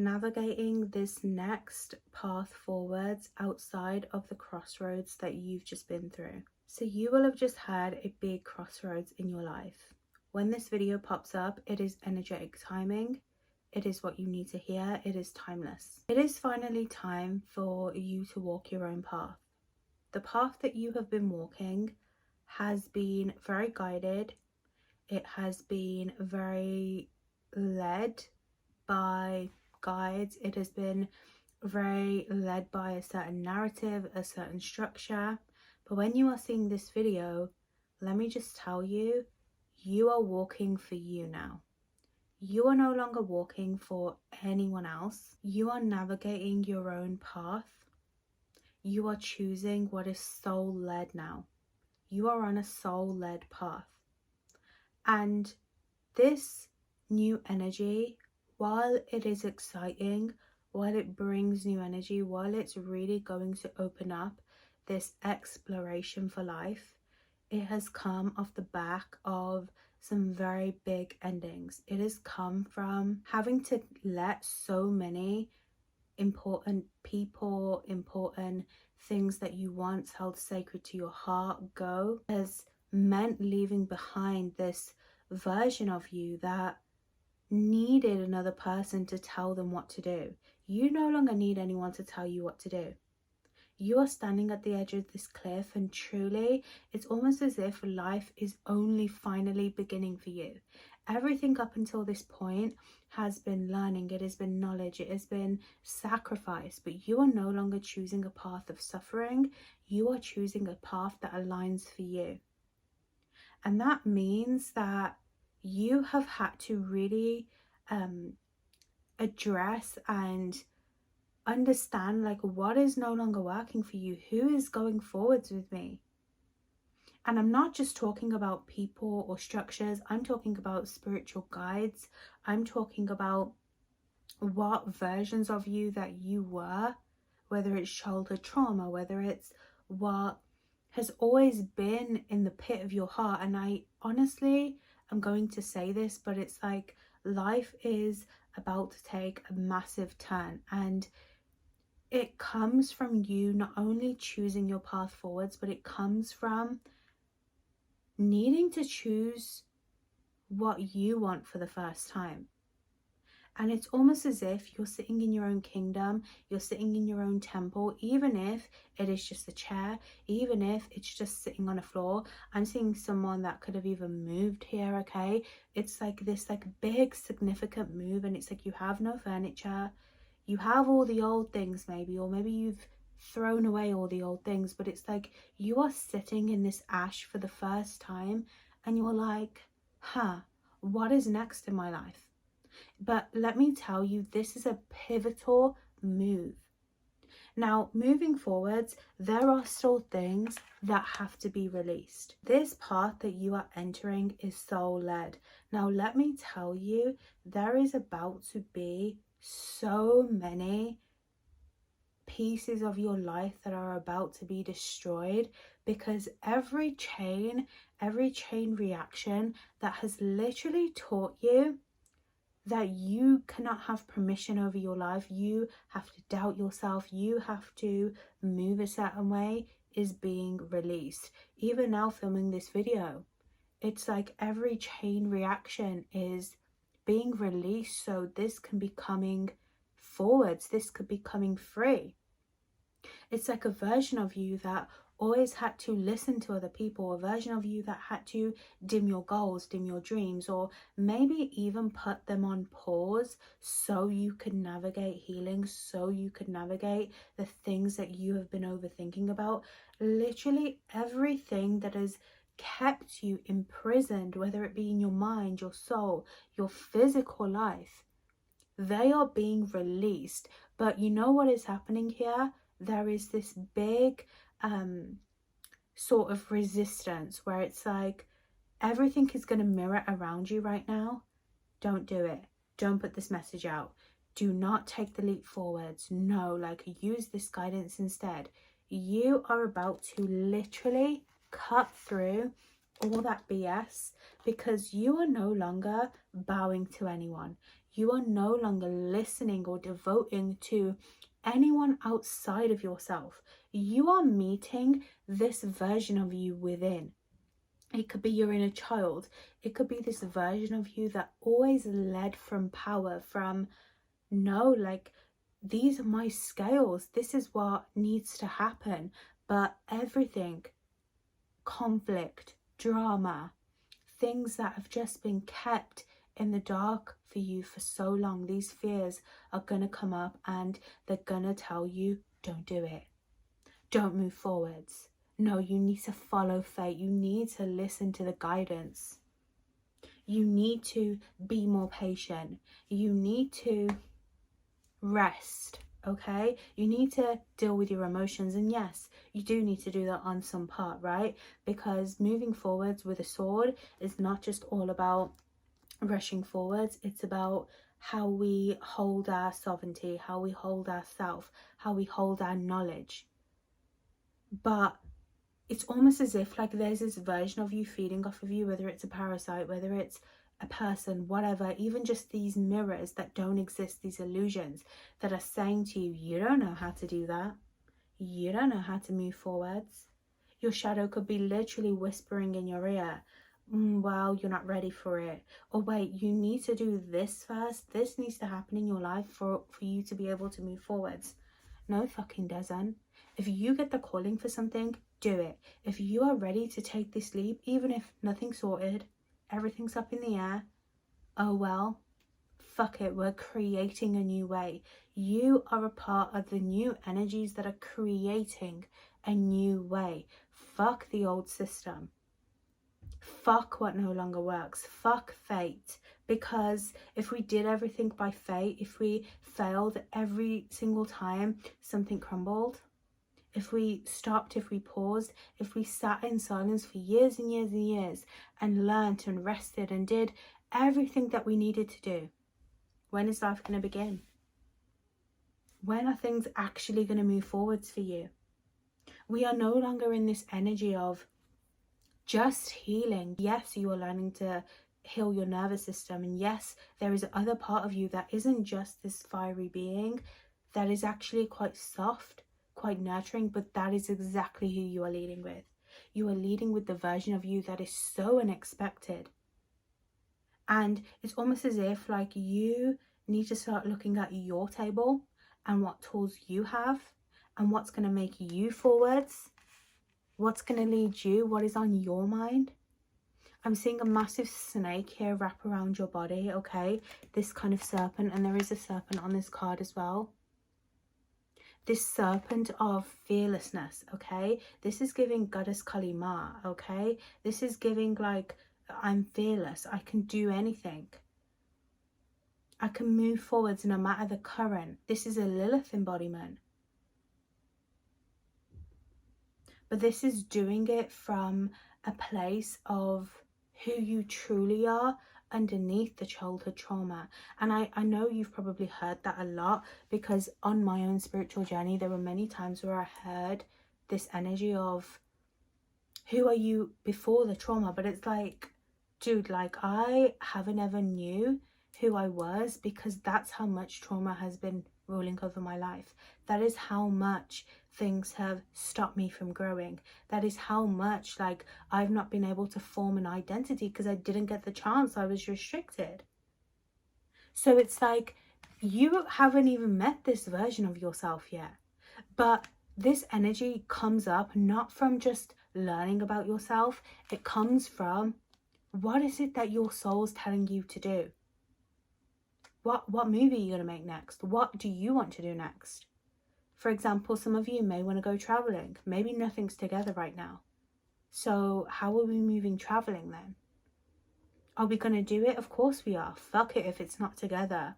navigating this next path forwards outside of the crossroads that you've just been through. So you will have just had a big crossroads in your life. When this video pops up, it is energetic timing. It is what you need to hear. It is timeless. It is finally time for you to walk your own path. The path that you have been walking has been very guided. It has been very led by guides. It has been very led by a certain narrative, a certain structure. But when you are seeing this video, let me just tell you, you are walking for you now. You are no longer walking for anyone else. You are navigating your own path. You are choosing what is soul-led now. You are on a soul-led path. And this new energy, while it is exciting, while it brings new energy, while it's really going to open up this exploration for life, it has come off the back of some very big endings. It has come from having to let so many important people, important things that you once held sacred to your heart go. It has meant leaving behind this version of you that needed another person to tell them what to do. You no longer need anyone to tell you what to do. You are standing at the edge of this cliff, and truly, it's almost as if life is only finally beginning for you. Everything up until this point has been learning, it has been knowledge, it has been sacrifice, but you are no longer choosing a path of suffering. You are choosing a path that aligns for you. And that means that you have had to really address and understand, like, what is no longer working for you, who is going forwards with me. And I'm not just talking about people or structures, I'm talking about spiritual guides. I'm talking about what versions of you that you were, whether it's childhood trauma, whether it's what has always been in the pit of your heart. And I honestly, I'm going to say this, but it's like life is about to take a massive turn, and it comes from you not only choosing your path forwards, but it comes from needing to choose what you want for the first time. And it's almost as if you're sitting in your own kingdom, you're sitting in your own temple, even if it is just a chair, even if it's just sitting on a floor. I'm seeing someone that could have even moved here, okay? It's like this like big significant move, and it's like you have no furniture. You have all the old things maybe, or maybe you've thrown away all the old things, but it's like you are sitting in this ash for the first time, and you're like, what is next in my life? But let me tell you, this is a pivotal move. Now, moving forwards, there are still things that have to be released. This path that you are entering is soul-led. Now, let me tell you, there is about to be so many pieces of your life that are about to be destroyed, because every chain reaction that has literally taught you that you cannot have permission over your life, you have to doubt yourself, you have to move a certain way, is being released. Even now filming this video, it's like every chain reaction is being released, so this can be coming forwards, this could be coming free. It's like a version of you that always had to listen to other people, a version of you that had to dim your goals, dim your dreams, or maybe even put them on pause so you could navigate healing, so you could navigate the things that you have been overthinking about. Literally everything that has kept you imprisoned, whether it be in your mind, your soul, your physical life, they are being released. But you know what is happening here? There is this big sort of resistance where it's like everything is going to mirror around you right now. Don't do it. Don't put this message out. Do not take the leap forwards. No, like, use this guidance instead. You are about to literally cut through all that BS, because you are no longer bowing to anyone. You are no longer listening or devoting to anyone outside of yourself. You are meeting this version of you within. It could be your inner child. It could be this version of you that always led from power, from no, like, these are my scales. This is what needs to happen. But everything, conflict, drama, things that have just been kept in the dark for you for so long, these fears are going to come up and they're going to tell you, don't do it. Don't move forwards. No, you need to follow fate. You need to listen to the guidance. You need to be more patient. You need to rest, okay? You need to deal with your emotions. And yes, you do need to do that on some part, right? Because moving forwards with a sword is not just all about rushing forwards. It's about how we hold our sovereignty, how we hold ourself, how we hold our knowledge. But it's almost as if like there's this version of you feeding off of you, whether it's a parasite, whether it's a person, whatever, even just these mirrors that don't exist, these illusions that are saying to you, you don't know how to do that. You don't know how to move forwards. Your shadow could be literally whispering in your ear, well, you're not ready for it. Or wait, you need to do this first. This needs to happen in your life for you to be able to move forwards. No, it fucking doesn't. If you get the calling for something, do it. If you are ready to take this leap, even if nothing's sorted, everything's up in the air, oh well, fuck it, we're creating a new way. You are a part of the new energies that are creating a new way. Fuck the old system. Fuck what no longer works. Fuck fate. Because if we did everything by fate, if we failed every single time something crumbled, if we stopped, if we paused, if we sat in silence for years and years and years and learnt and rested and did everything that we needed to do, when is life going to begin? When are things actually going to move forwards for you? We are no longer in this energy of just healing. Yes, you are learning to heal your nervous system. And yes, there is another part of you that isn't just this fiery being, that is actually quite soft, quite nurturing, but that is exactly who you are leading with. You are leading with the version of you that is so unexpected. And it's almost as if like you need to start looking at your table and what tools you have and what's going to make you forwards, what's going to lead you, what is on your mind. I'm seeing a massive snake here wrap around your body, okay? This kind of serpent, and there is a serpent on this card as well. This serpent of fearlessness, okay? This is giving Goddess Kali Ma, okay? This is giving like, I'm fearless. I can do anything. I can move forwards no matter the current. This is a Lilith embodiment. But this is doing it from a place of who you truly are underneath the childhood trauma. And I know you've probably heard that a lot, because on my own spiritual journey, there were many times where I heard this energy of who are you before the trauma? But it's like, dude, like I haven't ever knew who I was, because that's how much trauma has been ruling over my life. That is how much things have stopped me from growing. That is how much like I've not been able to form an identity because I didn't get the chance. I was restricted. So it's like you haven't even met this version of yourself yet. But this energy comes up not from just learning about yourself. It comes from, what is it that your soul's telling you to do? What movie are you going to make next? What do you want to do next? For example, some of you may want to go traveling. Maybe nothing's together right now. So how are we moving traveling then? Are we going to do it? Of course we are. Fuck it if it's not together.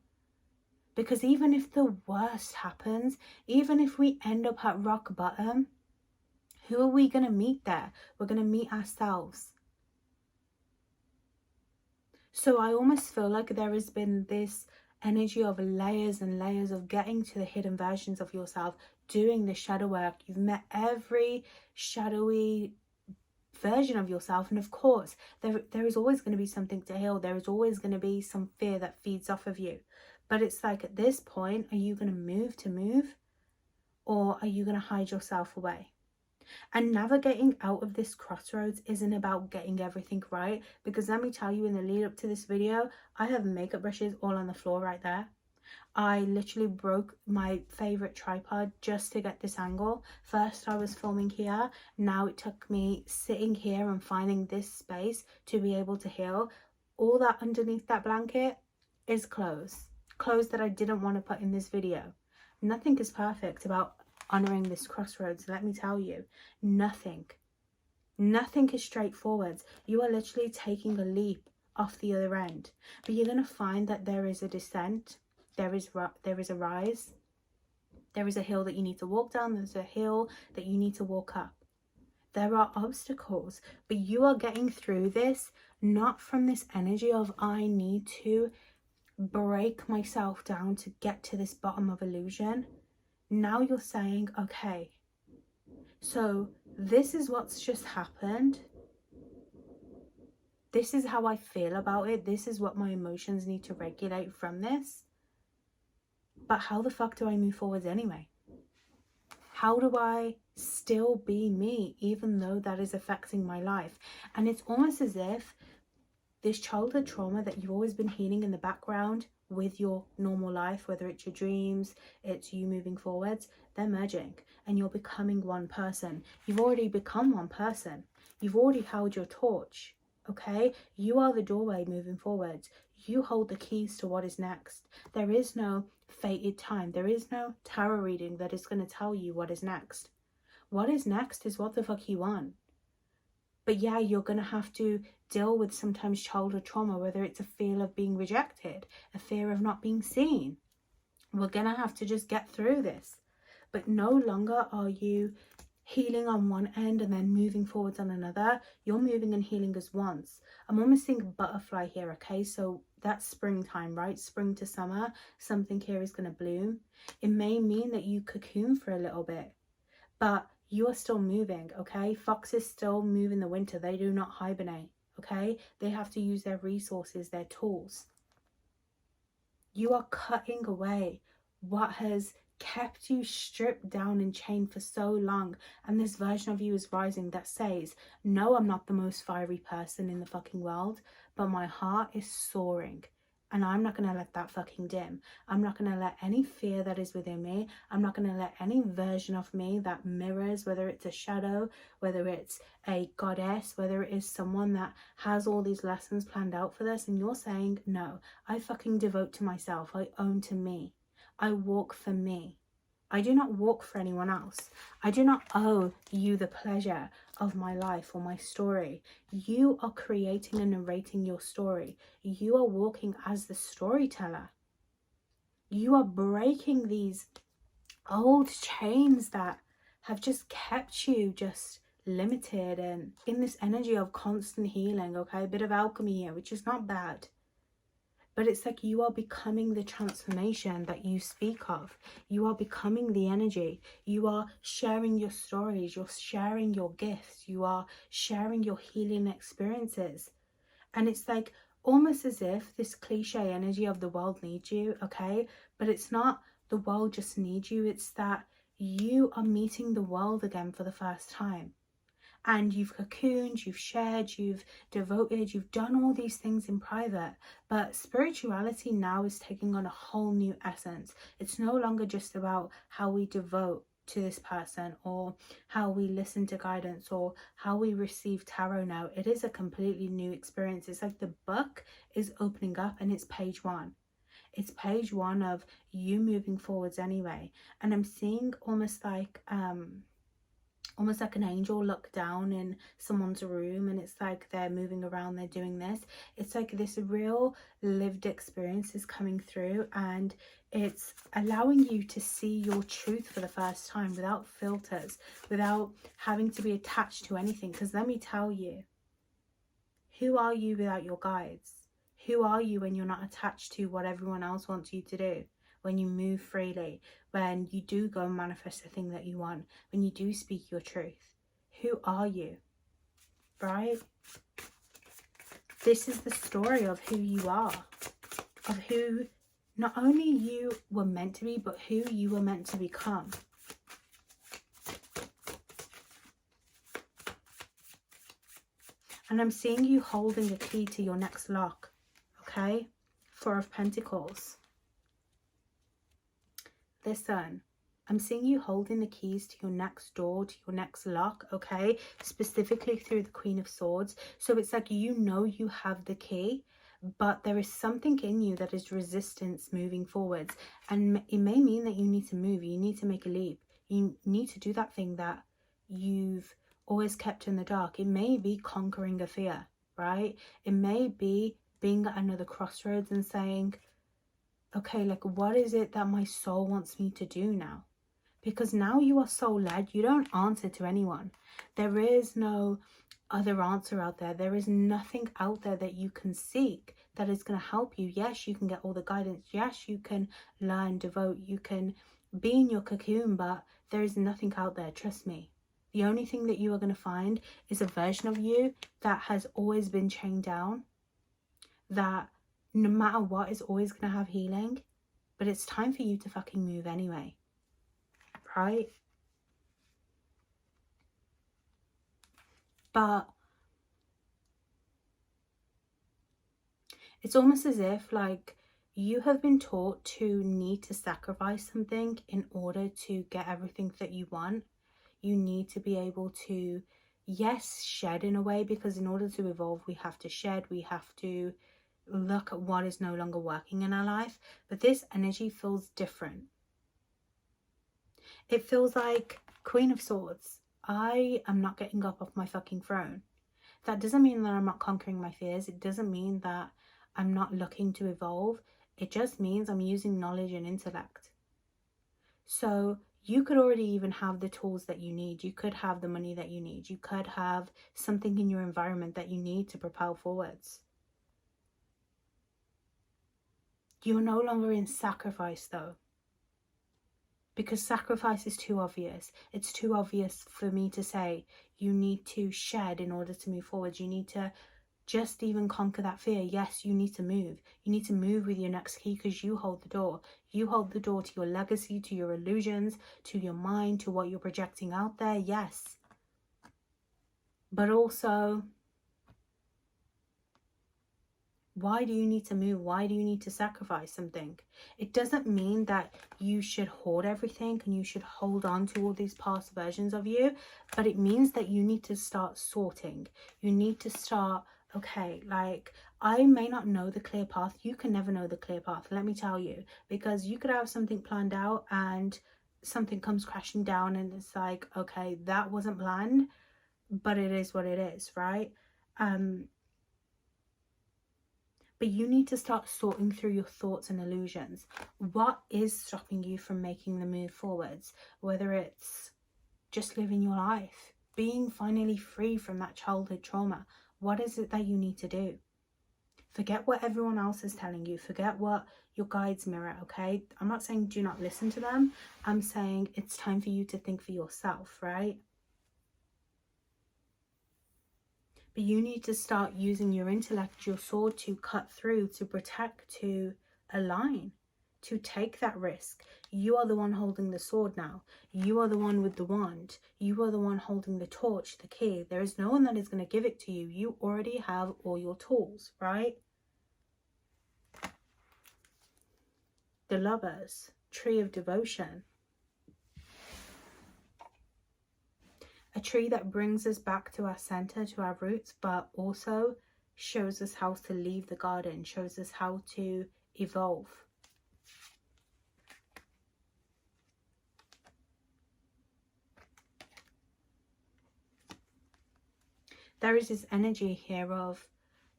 Because even if the worst happens, even if we end up at rock bottom, who are we going to meet there? We're going to meet ourselves. So I almost feel like there has been this energy of layers and layers of getting to the hidden versions of yourself, doing the shadow work. You've met every shadowy version of yourself, and of course there is always going to be something to heal. There is always going to be some fear that feeds off of you. But it's like, at this point, are you going to move, or are you going to hide yourself away? And navigating out of this crossroads isn't about getting everything right, because let me tell you, in the lead up to this video, I have makeup brushes all on the floor right there. I literally broke my favorite tripod just to get this angle. First I was filming here, now it took me sitting here and finding this space to be able to heal. All that underneath that blanket is clothes that I didn't want to put in this video. Nothing is perfect about honoring this crossroads, let me tell you. Nothing is straightforward. You are literally taking a leap off the other end, but you're going to find that there is a descent, there is a rise, there is a hill that you need to walk down, there's a hill that you need to walk up. There are obstacles, but you are getting through this not from this energy of I need to break myself down to get to this bottom of illusion. Now you're saying, okay, so this is what's just happened. This is how I feel about it. This is what my emotions need to regulate from this. But how the fuck do I move forward anyway? How do I still be me, even though that is affecting my life? And it's almost as if this childhood trauma that you've always been healing in the background with your normal life, whether it's your dreams, it's you moving forwards, they're merging and you're becoming one person. You've already become one person. You've already held your torch, okay? You are the doorway moving forwards. You hold the keys to what is next. There is no fated time. There is no tarot reading that is going to tell you what is next. What is next is what the fuck you want. But yeah, you're going to have to deal with sometimes childhood trauma, whether it's a fear of being rejected, a fear of not being seen. We're going to have to just get through this. But no longer are you healing on one end and then moving forwards on another. You're moving and healing as once. I'm almost seeing butterfly here, okay? So that's springtime, right? Spring to summer, something here is going to bloom. It may mean that you cocoon for a little bit, but you are still moving, okay? Foxes still move in the winter. They do not hibernate, okay? They have to use their resources, their tools. You are cutting away what has kept you stripped down and chained for so long, and this version of you is rising that says, no, I'm not the most fiery person in the fucking world, but my heart is soaring. And I'm not going to let that fucking dim. I'm not going to let any fear that is within me. I'm not going to let any version of me that mirrors, whether it's a shadow, whether it's a goddess, whether it is someone that has all these lessons planned out for this. And you're saying, no, I fucking devote to myself. I own to me. I walk for me. I do not walk for anyone else. I do not owe you the pleasure of my life or my story. You are creating and narrating your story. You are walking as the storyteller. You are breaking these old chains that have just kept you just limited and in this energy of constant healing, okay? A bit of alchemy here, which is not bad. But it's like you are becoming the transformation that you speak of. You are becoming the energy. You are sharing your stories. You're sharing your gifts. You are sharing your healing experiences. And it's like almost as if this cliche energy of the world needs you, okay? But it's not the world just needs you. It's that you are meeting the world again for the first time. And you've cocooned, you've shared, you've devoted, you've done all these things in private. But spirituality now is taking on a whole new essence. It's no longer just about how we devote to this person or how we listen to guidance or how we receive tarot now. It is a completely new experience. It's like the book is opening up and it's page one. It's page one of you moving forwards anyway. And I'm seeing almost like an angel look down in someone's room, and it's like they're moving around, they're doing this. It's like this real lived experience is coming through, and it's allowing you to see your truth for the first time without filters, without having to be attached to anything. Because let me tell you, who are you without your guides? Who are you when you're not attached to what everyone else wants you to do? When you move freely, when you do go and manifest the thing that you want, when you do speak your truth. Who are you? Right? This is the story of who you are, of who not only you were meant to be, but who you were meant to become. And I'm seeing you holding the key to your next lock, okay? Four of Pentacles. Listen, I'm seeing you holding the keys to your next door, to your next lock, okay? Specifically through the Queen of Swords. So it's like you know you have the key, but there is something in you that is resistance moving forwards. And it may mean that you need to move. You need to make a leap. You need to do that thing that you've always kept in the dark. It may be conquering a fear, right? It may be being at another crossroads and saying, okay, like, what is it that my soul wants me to do now? Because now you are soul led. You don't answer to anyone. There is no other answer out there. There is nothing out there that you can seek that is going to help you. Yes, you can get all the guidance. Yes, you can learn, devote. You can be in your cocoon, but there is nothing out there. Trust me. The only thing that you are going to find is a version of you that has always been chained down, that no matter what is always going to have healing, but it's time for you to fucking move anyway, right? But it's almost as if like you have been taught to need to sacrifice something in order to get everything that you want. You need to be able to, yes, shed in a way, because in order to evolve, we have to shed, we have to look at what is no longer working in our life. But this energy feels different. It feels like Queen of Swords. I am not getting up off my fucking throne. That doesn't mean that I'm not conquering my fears. It doesn't mean that I'm not looking to evolve. It just means I'm using knowledge and intellect. So you could already even have the tools that you need. You could have the money that you need. You could have something in your environment that you need to propel forwards. You're no longer in sacrifice though, because sacrifice is too obvious. It's too obvious for me to say you need to shed in order to move forward. You need to just even conquer that fear. Yes, you need to move. You need to move with your next key because you hold the door. You hold the door to your legacy, to your illusions, to your mind, to what you're projecting out there. Yes. But also, why do you need to move? Why do you need to sacrifice something? It doesn't mean that you should hoard everything and you should hold on to all these past versions of you, but it means that you need to start sorting. You need to start, okay, like, I may not know the clear path. You can never know the clear path, let me tell you, because you could have something planned out and something comes crashing down and it's like, okay, that wasn't planned, but it is what it is, right? But you need to start sorting through your thoughts and illusions. What is stopping you from making the move forwards? Whether it's just living your life, being finally free from that childhood trauma. What is it that you need to do? Forget what everyone else is telling you. Forget what your guides mirror, okay? I'm not saying do not listen to them. I'm saying it's time for you to think for yourself, right? But you need to start using your intellect, your sword, to cut through, to protect, to align, to take that risk. You are the one holding the sword now. You are the one with the wand. You are the one holding the torch, the key. There is no one that is going to give it to you. You already have all your tools, right? The Lovers, Tree of Devotion. A tree that brings us back to our center, to our roots, but also shows us how to leave the garden, shows us how to evolve. There is this energy here of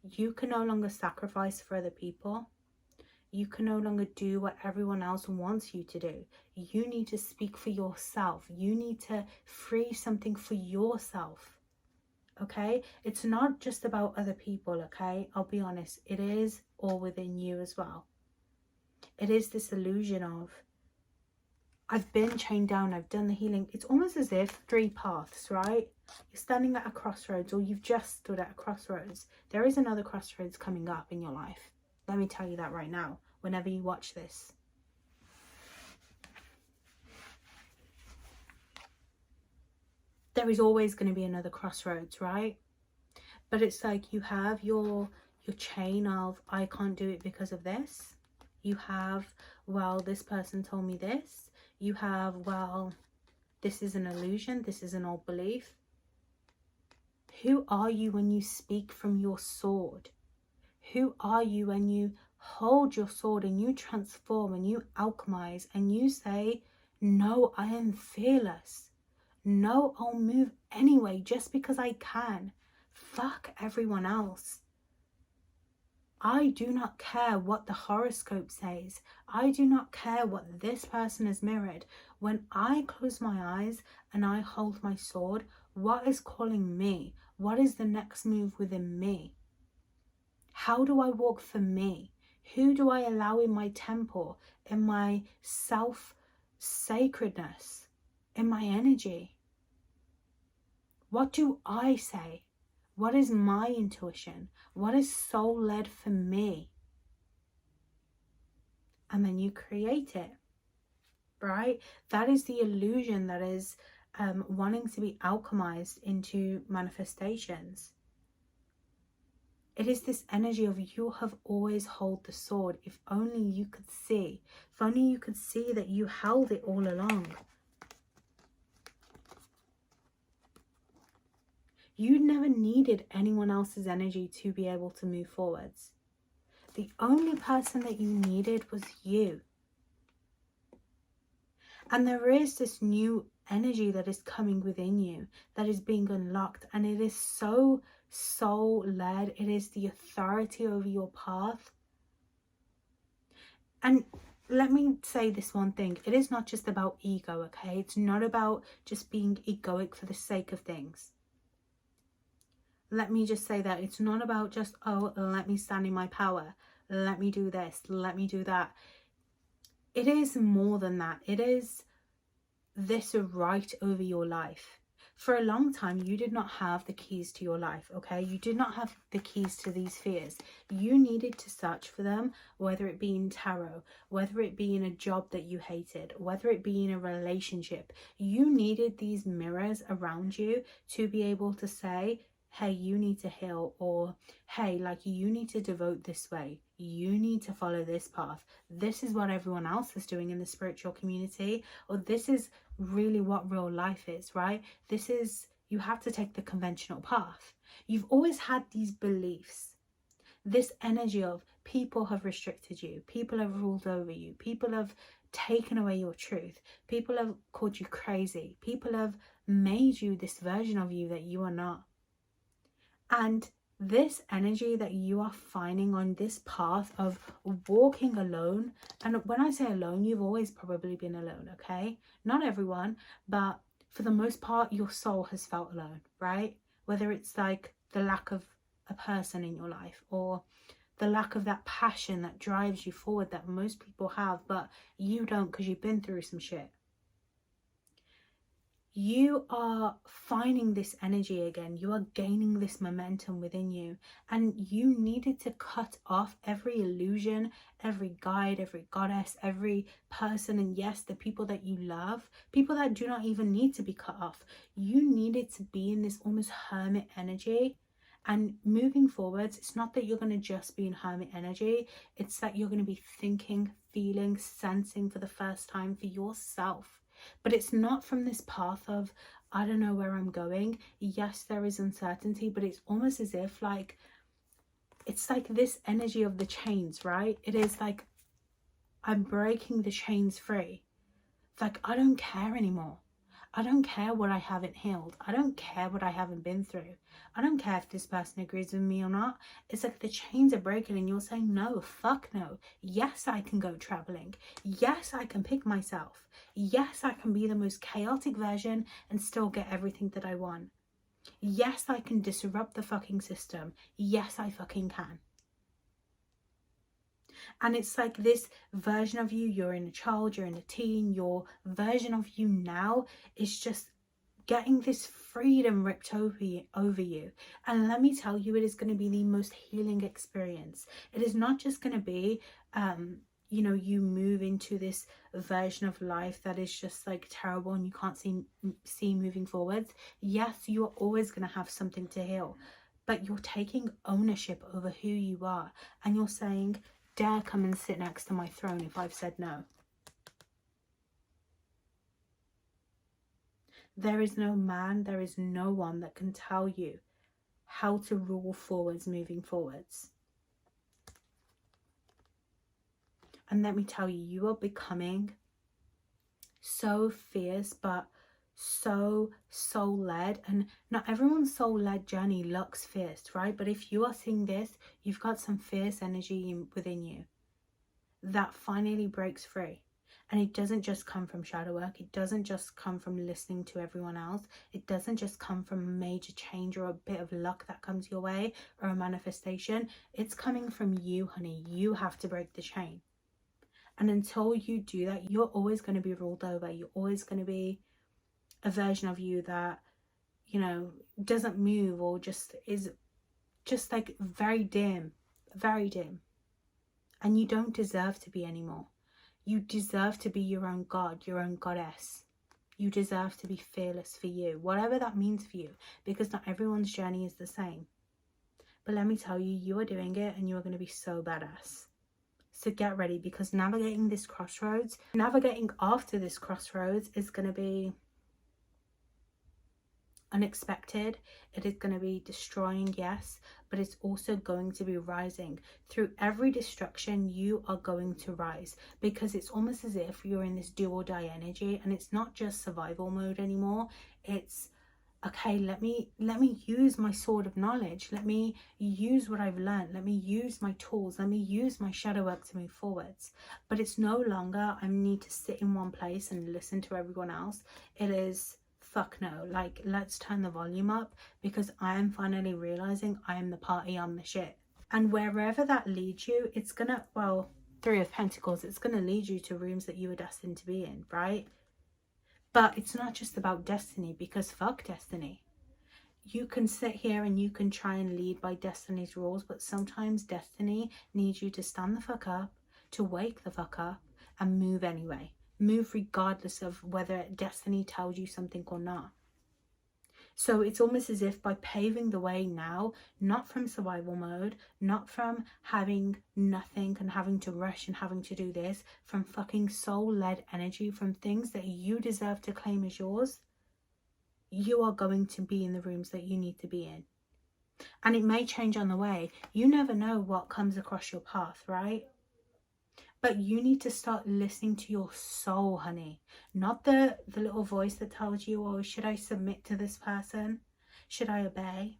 you can no longer sacrifice for other people. You can no longer do what everyone else wants you to do. You need to speak for yourself. You need to free something for yourself. Okay? It's not just about other people, okay? I'll be honest. It is all within you as well. It is this illusion of, I've been chained down, I've done the healing. It's almost as if three paths, right? You're standing at a crossroads, or you've just stood at a crossroads. There is another crossroads coming up in your life. Let me tell you that right now. whenever you watch this. There is always going to be another crossroads, right? But it's like you have your chain of, I can't do it because of this. You have, well, this person told me this. You have, well, this is an illusion. This is an old belief. Who are you when you speak from your sword? Who are you when you hold your sword and you transform and you alchemize and you say, no, I am fearless. No, I'll move anyway just because I can. Fuck everyone else. I do not care what the horoscope says. I do not care what this person has mirrored. When I close my eyes and I hold my sword, what is calling me? What is the next move within me? How do I walk for me? Who do I allow in my temple, in my self-sacredness, in my energy? What do I say? What is my intuition? What is soul-led for me? And then you create it, right? That is the illusion that is wanting to be alchemized into manifestations. It is this energy of you have always held the sword. If only you could see. If only you could see that you held it all along. You never needed anyone else's energy to be able to move forwards. The only person that you needed was you. And there is this new energy that is coming within you, that is being unlocked. And it is so soul-led. It is the authority over your path. And let me say this one thing. It is not just about ego, okay? It's not about just being egoic for the sake of things. Let me just say that it's not about just, oh, let me stand in my power. Let me do this. Let me do that. It is more than that. It is this right over your life. For a long time, you did not have the keys to your life, okay? You did not have the keys to these fears. You needed to search for them, whether it be in tarot, whether it be in a job that you hated, whether it be in a relationship. You needed these mirrors around you to be able to say, hey, you need to heal, or hey, like, you need to devote this way. You need to follow this path. This is what everyone else is doing in the spiritual community, or this is really what real life is, right? This is, you have to take the conventional path. You've always had these beliefs, this energy of people have restricted you, people have ruled over you, people have taken away your truth, people have called you crazy, people have made you this version of you that you are not. And this energy that you are finding on this path of walking alone, and when I say alone, you've always probably been alone, okay? Not everyone, but for the most part, your soul has felt alone, right? Whether it's like the lack of a person in your life, or the lack of that passion that drives you forward that most people have, but you don't because you've been through some shit. You are finding this energy again. You are gaining this momentum within you, and you needed to cut off every illusion, every guide, every goddess, every person, and yes, the people that you love, people that do not even need to be cut off. You needed to be in this almost hermit energy. And moving forwards, it's not that you're going to just be in hermit energy. It's that you're going to be thinking, feeling, sensing for the first time for yourself. But it's not from this path of, I don't know where I'm going. Yes, there is uncertainty, but it's almost as if like, it's like this energy of the chains, right? It is like, I'm breaking the chains free. It's like, I don't care anymore. I don't care what I haven't healed. I don't care what I haven't been through. I don't care if this person agrees with me or not. It's like the chains are breaking and you're saying, no, fuck no. Yes, I can go traveling. Yes, I can pick myself. Yes, I can be the most chaotic version and still get everything that I want. Yes, I can disrupt the fucking system. Yes, I fucking can. And it's like this version of you, you're in a child, you're in a teen, your version of you now is just getting this freedom ripped over you. And let me tell you, it is going to be the most healing experience. It is not just going to be you know, you move into this version of life that is just like terrible and you can't see moving forwards. Yes, you're always going to have something to heal, but you're taking ownership over who you are, and you're saying, dare come and sit next to my throne if I've said no. There is no man, there is no one that can tell you how to rule forwards moving forwards. And let me tell you, you are becoming so fierce, but so soul-led. And not everyone's soul-led journey looks fierce, right? But if you are seeing this, you've got some fierce energy within you that finally breaks free. And it doesn't just come from shadow work. It doesn't just come from listening to everyone else. It doesn't just come from a major change or a bit of luck that comes your way or a manifestation. It's coming from you, honey. You have to break the chain. And until you do that, you're always going to be ruled over. You're always going to be a version of you that, you know, doesn't move or just is just like very dim, very dim. And you don't deserve to be anymore. You deserve to be your own god, your own goddess. You deserve to be fearless for you, whatever that means for you, because not everyone's journey is the same. But let me tell you, you are doing it and you are going to be so badass. So get ready, because navigating this crossroads, navigating after this crossroads is going to be unexpected. It is going to be destroying, yes, but it's also going to be rising. Through every destruction, you are going to rise, because it's almost as if you're in this do or die energy, and it's not just survival mode anymore. It's, okay, let me use my sword of knowledge. Let me use what I've learned. Let me use my tools. Let me use my shadow work to move forwards. But it's no longer I need to sit in one place and listen to everyone else. It is, fuck no, like, let's turn the volume up, because I am finally realizing I am the party, I'm the shit. And wherever that leads you, it's gonna, well, Three of Pentacles, it's gonna lead you to rooms that you were destined to be in, right? But it's not just about destiny, because fuck destiny. You can sit here and you can try and lead by destiny's rules, but sometimes destiny needs you to stand the fuck up, to wake the fuck up, and move anyway. Move regardless of whether destiny tells you something or not. So it's almost as if by paving the way now, not from survival mode, not from having nothing and having to rush and having to do this, from fucking soul-led energy, from things that you deserve to claim as yours, you are going to be in the rooms that you need to be in. And it may change on the way. You never know what comes across your path, right? But you need to start listening to your soul, honey. Not the little voice that tells you, oh, should I submit to this person? Should I obey?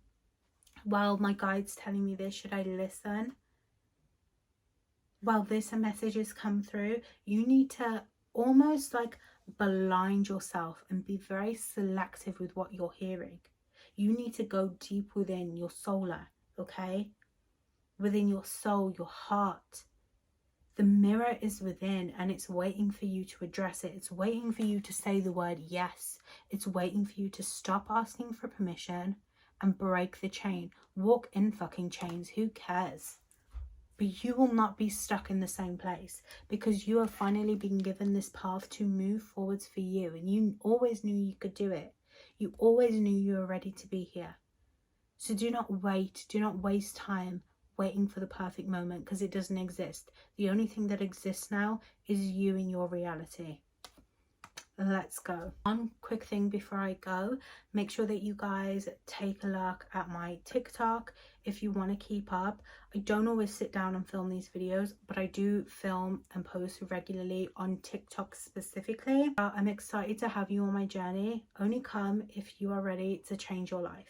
Well, my guide's telling me this. Should I listen? Well, this message has come through. You need to almost like blind yourself and be very selective with what you're hearing. You need to go deep within your soul, okay? Within your soul, your heart. The mirror is within, and it's waiting for you to address it. It's waiting for you to say the word yes. It's waiting for you to stop asking for permission and break the chain. Walk in fucking chains. Who cares? But you will not be stuck in the same place, because you have finally been given this path to move forwards for you, and you always knew you could do it. You always knew you were ready to be here. So do not wait. Do not waste time waiting for the perfect moment, because it doesn't exist. The only thing that exists now is you and your reality. Let's go. One quick thing before I go, make sure that you guys take a look at my TikTok if you want to keep up. I don't always sit down and film these videos, but I do film and post regularly on TikTok specifically. I'm excited to have you on my journey. Only come if you are ready to change your life.